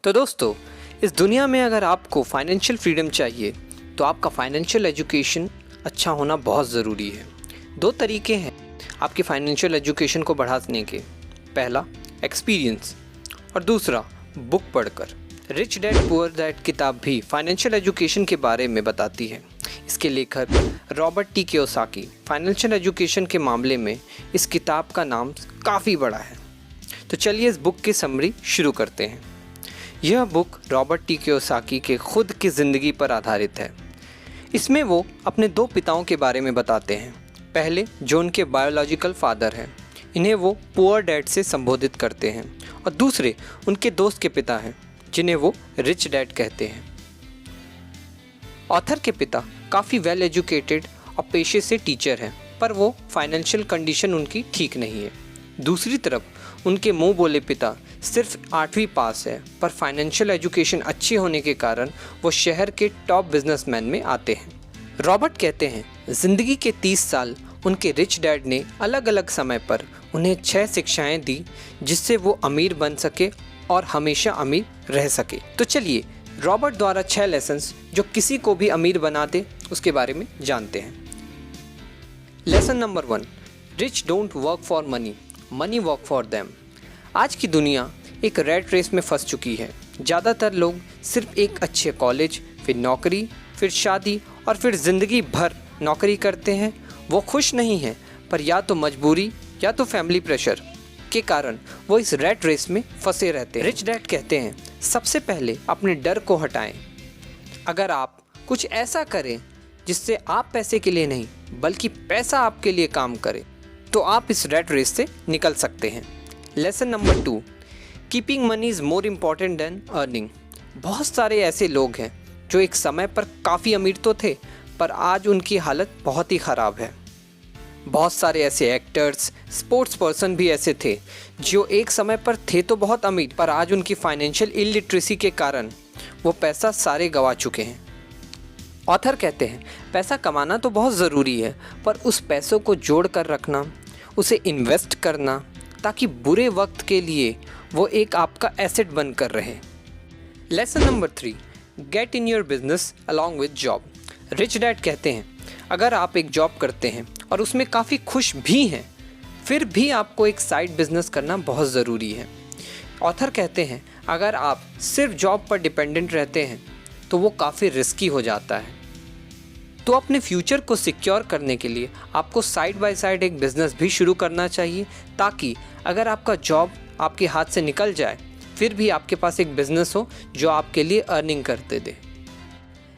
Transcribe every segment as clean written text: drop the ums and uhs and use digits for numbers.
तो दोस्तों, इस दुनिया में अगर आपको फाइनेंशियल फ्रीडम चाहिए तो आपका फाइनेंशियल एजुकेशन अच्छा होना बहुत ज़रूरी है। दो तरीके हैं आपकी फाइनेंशियल एजुकेशन को बढ़ाने के। पहला, एक्सपीरियंस, और दूसरा, बुक पढ़कर। रिच डैड पुअर डैड किताब भी फाइनेंशियल एजुकेशन के बारे में बताती है। इसके लेखक Robert T Kiyosaki financial education के मामले में इस किताब का नाम काफ़ी बड़ा है। तो चलिए इस बुक की समरी शुरू करते हैं। यह बुक रॉबर्ट टी कियोसाकी के खुद की ज़िंदगी पर आधारित है। इसमें वो अपने दो पिताओं के बारे में बताते हैं। पहले, जो उनके बायोलॉजिकल फादर हैं, इन्हें वो पुअर डैड से संबोधित करते हैं, और दूसरे उनके दोस्त के पिता हैं जिन्हें वो रिच डैड कहते हैं। ऑथर के पिता काफ़ी वेल एजुकेटेड और पेशे से टीचर हैं, पर वो फाइनेंशियल कंडीशन उनकी ठीक नहीं है। दूसरी तरफ उनके मुंह बोले पिता सिर्फ 8वीं पास है, पर फाइनेंशियल एजुकेशन अच्छी होने के कारण वो शहर के टॉप बिजनेसमैन में आते हैं। रॉबर्ट कहते हैं, ज़िंदगी के 30 साल उनके रिच डैड ने अलग अलग समय पर उन्हें 6 शिक्षाएं दी जिससे वो अमीर बन सके और हमेशा अमीर रह सके। तो चलिए रॉबर्ट द्वारा 6 लेसन्स जो किसी को भी अमीर बना दे उसके बारे में जानते हैं। Lesson number 1, rich don't work for money, money work for them. आज की दुनिया एक रैट रेस में फंस चुकी है। ज़्यादातर लोग सिर्फ एक अच्छे कॉलेज, फिर नौकरी, फिर शादी और फिर ज़िंदगी भर नौकरी करते हैं। वो खुश नहीं हैं, पर या तो मजबूरी या तो फैमिली प्रेशर के कारण वो इस रैट रेस में फंसे रहते हैं। रिच डैड कहते हैं, सबसे पहले अपने डर को हटाएं। अगर आप कुछ ऐसा करें जिससे आप पैसे के लिए नहीं बल्कि पैसा आपके लिए काम करे तो आप इस रैट रेस से निकल सकते हैं। Lesson number 2, keeping money is more important than earning. बहुत सारे ऐसे लोग हैं जो एक समय पर काफ़ी अमीर तो थे, पर आज उनकी हालत बहुत ही ख़राब है। बहुत सारे ऐसे एक्टर्स, स्पोर्ट्स पर्सन भी ऐसे थे जो एक समय पर थे तो बहुत अमीर, पर आज उनकी फाइनेंशियल इलिटरेसी के कारण वो पैसा सारे गंवा चुके हैं। ऑथर कहते हैं, पैसा कमाना तो बहुत ज़रूरी है, पर उस पैसों को जोड़ कर रखना, उसे इन्वेस्ट करना ताकि बुरे वक्त के लिए वो एक आपका एसेट बन कर रहे। Lesson number 3, get in your business along with job. Rich dad कहते हैं, अगर आप एक जॉब करते हैं और उसमें काफ़ी खुश भी हैं, फिर भी आपको एक साइड बिजनेस करना बहुत ज़रूरी है। ऑथर कहते हैं, अगर आप सिर्फ जॉब पर डिपेंडेंट रहते हैं तो वो काफ़ी रिस्की हो जाता है। तो अपने फ्यूचर को सिक्योर करने के लिए आपको साइड बाय साइड एक बिज़नेस भी शुरू करना चाहिए, ताकि अगर आपका जॉब आपके हाथ से निकल जाए फिर भी आपके पास एक बिज़नेस हो जो आपके लिए अर्निंग करते दे।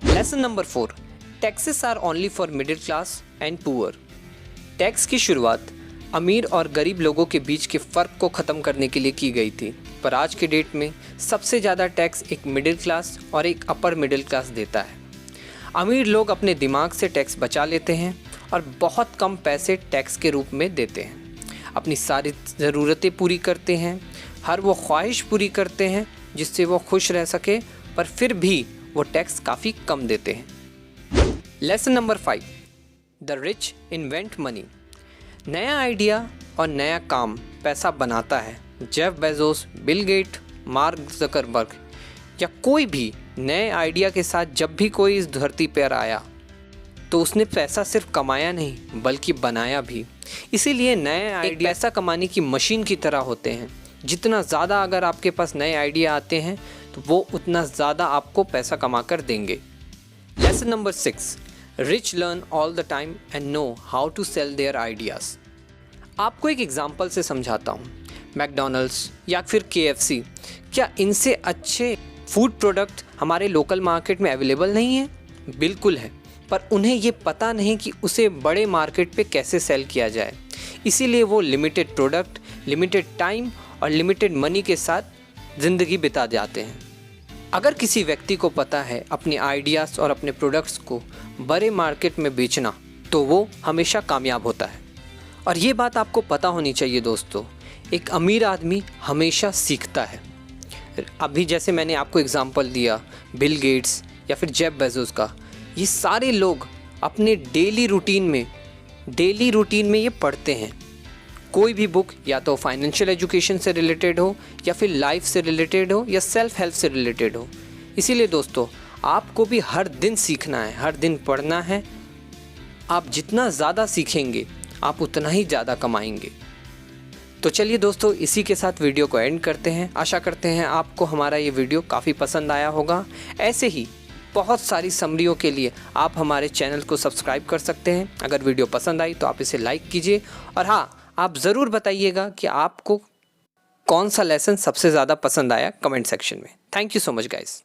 Lesson number 4, taxes are only for middle class and poor. Tax की शुरुआत अमीर और गरीब लोगों के बीच के फ़र्क को ख़त्म करने के लिए की गई थी, पर आज के डेट में सबसे ज़्यादा टैक्स एक मिडिल क्लास और एक अपर मिडिल क्लास देता है। अमीर लोग अपने दिमाग से टैक्स बचा लेते हैं और बहुत कम पैसे टैक्स के रूप में देते हैं। अपनी सारी ज़रूरतें पूरी करते हैं, हर वो ख्वाहिश पूरी करते हैं जिससे वो खुश रह सके, पर फिर भी वो टैक्स काफ़ी कम देते हैं। Lesson number 5, the rich invent money. नया आइडिया और नया काम पैसा बनाता है। Jeff Bezos, Bill Gate, Mark Zuckerberg या कोई भी नए आइडिया के साथ जब भी कोई इस धरती पर आया तो उसने पैसा सिर्फ कमाया नहीं बल्कि बनाया भी। इसीलिए नए आइडिया पैसा कमाने की मशीन की तरह होते हैं। जितना ज़्यादा अगर आपके पास नए आइडिया आते हैं तो वो उतना ज़्यादा आपको पैसा कमा कर देंगे। Lesson number 6, rich learn all the time and know how to sell their ideas. आपको एक एग्जांपल से समझाता हूँ। मैकडॉनल्ड्स या फिर KFC, क्या इनसे अच्छे फूड प्रोडक्ट हमारे लोकल मार्केट में अवेलेबल नहीं है? बिल्कुल है, पर उन्हें ये पता नहीं कि उसे बड़े मार्केट पे कैसे सेल किया जाए। इसीलिए वो लिमिटेड प्रोडक्ट, लिमिटेड टाइम और लिमिटेड मनी के साथ ज़िंदगी बिता जाते हैं। अगर किसी व्यक्ति को पता है अपने आइडियाज़ और अपने प्रोडक्ट्स को बड़े मार्केट में बेचना, तो वो हमेशा कामयाब होता है। और ये बात आपको पता होनी चाहिए दोस्तों, एक अमीर आदमी हमेशा सीखता है। अभी जैसे मैंने आपको एग्जांपल दिया बिल गेट्स या फिर जेफ बेजोस का, ये सारे लोग अपने डेली रूटीन में ये पढ़ते हैं। कोई भी बुक या तो फाइनेंशियल एजुकेशन से रिलेटेड हो या फिर लाइफ से रिलेटेड हो या सेल्फ हेल्प से रिलेटेड हो। इसीलिए दोस्तों, आपको भी हर दिन सीखना है, हर दिन पढ़ना है। आप जितना ज़्यादा सीखेंगे आप उतना ही ज़्यादा कमाएंगे। तो चलिए दोस्तों, इसी के साथ वीडियो को एंड करते हैं। आशा करते हैं आपको हमारा ये वीडियो काफ़ी पसंद आया होगा। ऐसे ही बहुत सारी समरियों के लिए आप हमारे चैनल को सब्सक्राइब कर सकते हैं। अगर वीडियो पसंद आई तो आप इसे लाइक कीजिए और हाँ, आप ज़रूर बताइएगा कि आपको कौन सा लेसन सबसे ज़्यादा पसंद आया कमेंट सेक्शन में। Thank you so much guys.